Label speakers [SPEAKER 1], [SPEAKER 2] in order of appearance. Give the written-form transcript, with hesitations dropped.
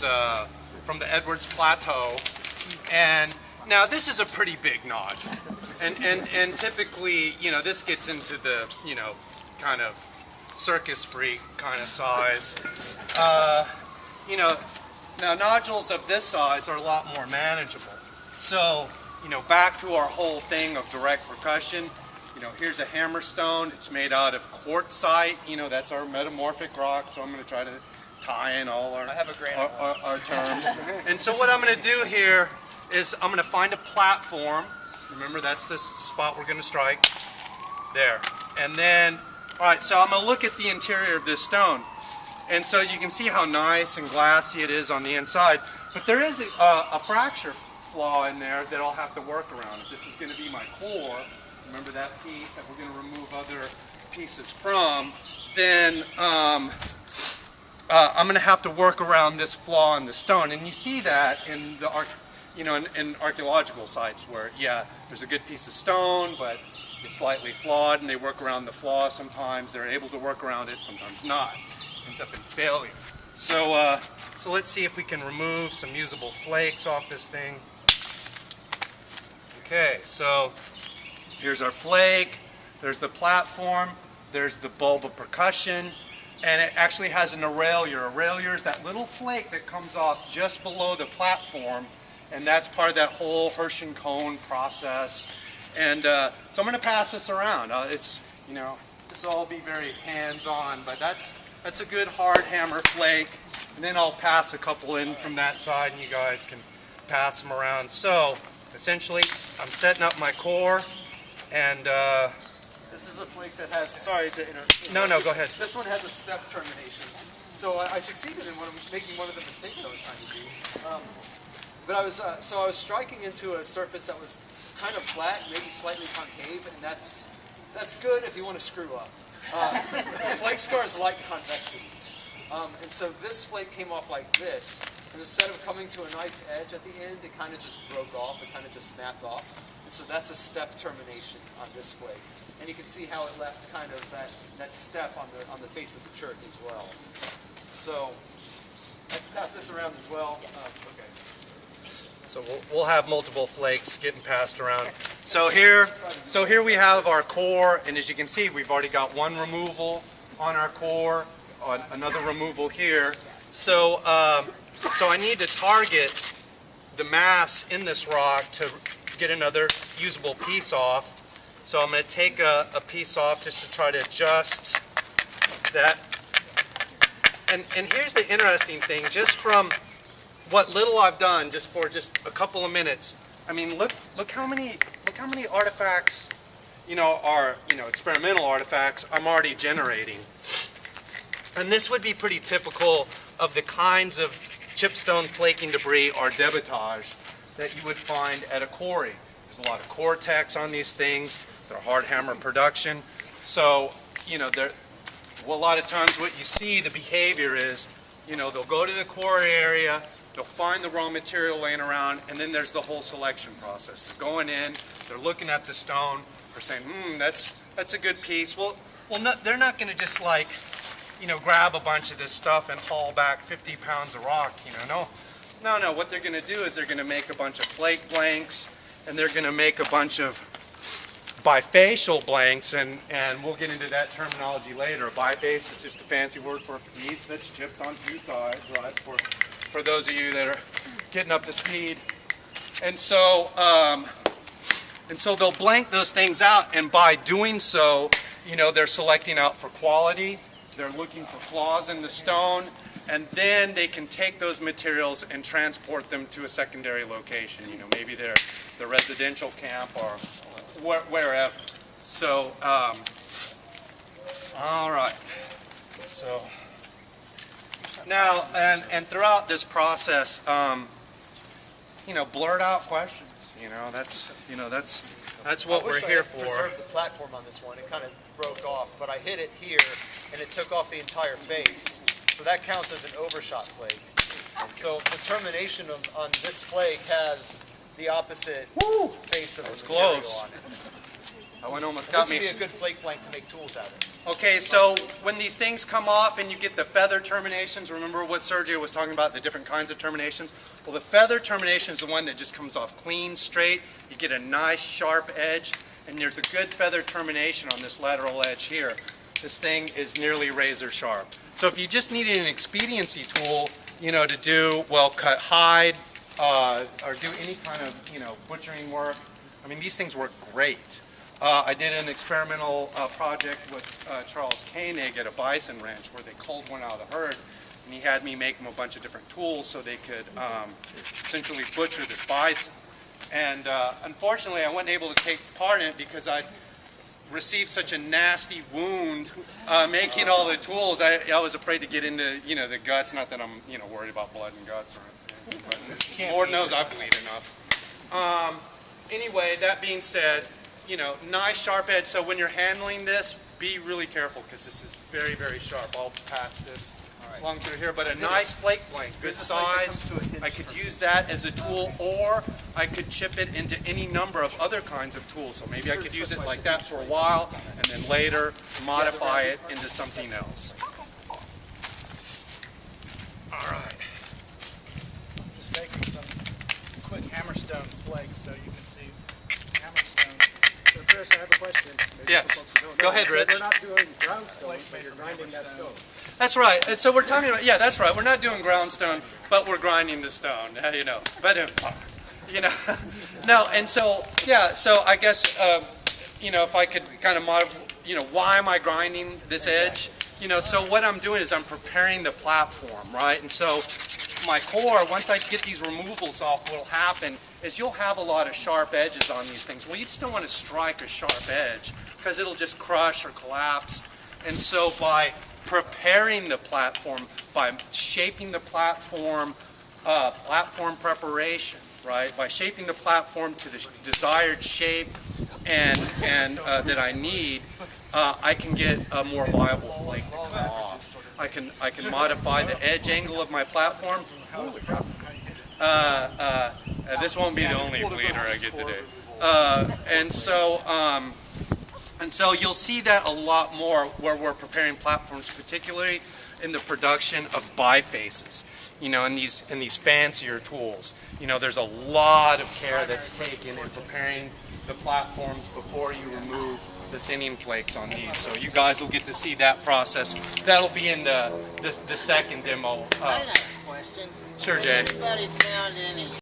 [SPEAKER 1] from the Edwards Plateau, and now this is a pretty big nodule, and typically, you know, this gets into the, you know, kind of circus freak kind of size. You know, now nodules of this size are a lot more manageable. So, you know, back to our whole thing of direct percussion. You know, here's a hammerstone. It's made out of quartzite. You know, that's our metamorphic rock. So I'm going to try to tie in all our terms. And so what I'm going to do here is I'm going to find a platform. Remember, that's this spot we're going to strike. There. And then, all right, so I'm going to look at the interior of this stone. And so you can see how nice and glassy it is on the inside. But there is a fracture flaw in there that I'll have to work around. If this is going to be my core, remember that piece that we're going to remove other pieces from, then I'm going to have to work around this flaw in the stone. And you see that in the in archaeological sites where, yeah, there's a good piece of stone, but it's slightly flawed, and they work around the flaw sometimes. They're able to work around it, sometimes not. Ends up in failure. So, so let's see if we can remove some usable flakes off this thing. Okay, so here's our flake, there's the platform, there's the bulb of percussion, and it actually has an aurelier. Aurelier is that little flake that comes off just below the platform, and that's part of that whole Hershey cone process. And so I'm going to pass this around. It's, you know, this will all be very hands-on, but that's a good hard hammer flake. And then I'll pass a couple in from that side, and you guys can pass them around. So essentially, I'm setting up my core, and
[SPEAKER 2] this is a flake that has, sorry to interrupt.
[SPEAKER 1] No, go ahead.
[SPEAKER 2] This one has a step termination. So I succeeded in making one of the mistakes I was trying to do. But I was striking into a surface that was kind of flat, maybe slightly concave, and that's good if you want to screw up. Flake scars like convexity. And so this flake came off like this, and instead of coming to a nice edge at the end, it kind of just broke off, it kind of just snapped off. And so that's a step termination on this flake. And you can see how it left kind of that step on the face of the church as well. So I can pass this around as well. Okay.
[SPEAKER 1] So we'll have multiple flakes getting passed around. So here we have our core, and as you can see, we've already got one removal on our core, another removal here. So so I need to target the mass in this rock to get another usable piece off. So I'm going to take a piece off just to try to adjust that. And here's the interesting thing, just from what little I've done, just for just a couple of minutes. I mean, look how many artifacts, you know, are, you know, experimental artifacts I'm already generating. And this would be pretty typical of the kinds of chipstone flaking debris or debitage that you would find at a quarry. There's a lot of cortex on these things. They're hard hammer production. So, you know, well, a lot of times what you see, the behavior is, you know, they'll go to the quarry area, they'll find the raw material laying around, and then there's the whole selection process. They're going in, they're looking at the stone, they're saying, that's a good piece. Well, they're not going to just, like, you know, grab a bunch of this stuff and haul back 50 pounds of rock, you know. No, what they're going to do is they're going to make a bunch of flake blanks, and they're going to make a bunch of bifacial blanks, and we'll get into that terminology later. A biface is just a fancy word for a piece that's chipped on two sides, right, for those of you that are getting up to speed. And so they'll blank those things out, and by doing so, you know, they're selecting out for quality, they're looking for flaws in the stone, and then they can take those materials and transport them to a secondary location. You know, maybe their residential camp or wherever. So, all right. So now, and throughout this process, you know, blurt out questions. You know, that's what we're here for. I
[SPEAKER 2] preserved the platform on this one. It kind of broke off, but I hit it here, and it took off the entire face. So that counts as an overshot flake. So the termination on this flake has the opposite face of the material on it.
[SPEAKER 1] That one almost got me.
[SPEAKER 2] This would be a good flake blank to make tools out of.
[SPEAKER 1] Okay, so when these things come off and you get the feather terminations, remember what Sergio was talking about, the different kinds of terminations? Well, the feather termination is the one that just comes off clean, straight. You get a nice sharp edge, and there's a good feather termination on this lateral edge here. This thing is nearly razor sharp. So if you just needed an expediency tool, you know, to do, well, cut hide, or do any kind of, you know, butchering work, I mean, these things work great. I did an experimental project with Charles Koenig at a bison ranch where they culled one out of the herd, and he had me make them a bunch of different tools so they could essentially butcher this bison. And unfortunately, I wasn't able to take part in it because I received such a nasty wound making all the tools. I was afraid to get into, you know, the guts. Not that I'm, you know, worried about blood and guts or anything, but Lord knows I bleed enough. Anyway, that being said, you know, nice sharp edge. So when you're handling this, be really careful because this is very, very sharp. I'll pass this along through here, but a nice flake blank, good size. I could use that as a tool, or I could chip it into any number of other kinds of tools. So maybe I could use it like that for a while, and then later modify it into something else. All right.
[SPEAKER 3] Just making some quick hammerstone flakes so you can see hammerstone.
[SPEAKER 4] So Chris, I have a question. Maybe
[SPEAKER 1] Yes.
[SPEAKER 4] the folks don't know.
[SPEAKER 1] Go ahead,
[SPEAKER 4] So
[SPEAKER 1] Rich.
[SPEAKER 4] we're not doing ground stones, but you're grinding that stone.
[SPEAKER 1] That's right. And so we're talking about, yeah, that's right. We're not doing ground stone, but we're grinding the stone, you know. But, you know, no, and so, yeah, so I guess, you know, if I could kind of modify, you know, why am I grinding this edge? You know, so what I'm doing is I'm preparing the platform, right? And so my core, once I get these removals off, what'll happen is you'll have a lot of sharp edges on these things. Well, you just don't want to strike a sharp edge because it'll just crush or collapse. And so by preparing the platform, by shaping the platform, platform preparation, right? By shaping the platform to the desired shape and that I need, I can get a more viable flake to come off. I can modify the edge angle of my platform. This won't be the only bleeder I get today. And so you'll see that a lot more where we're preparing platforms, particularly in the production of bifaces. You know, in these fancier tools. You know, there's a lot of care that's taken in preparing the platforms before you remove the thinning flakes on these. So you guys will get to see that process. That'll be in the second demo.
[SPEAKER 5] I got a question.
[SPEAKER 1] Sure, Jay.
[SPEAKER 5] Has anybody found any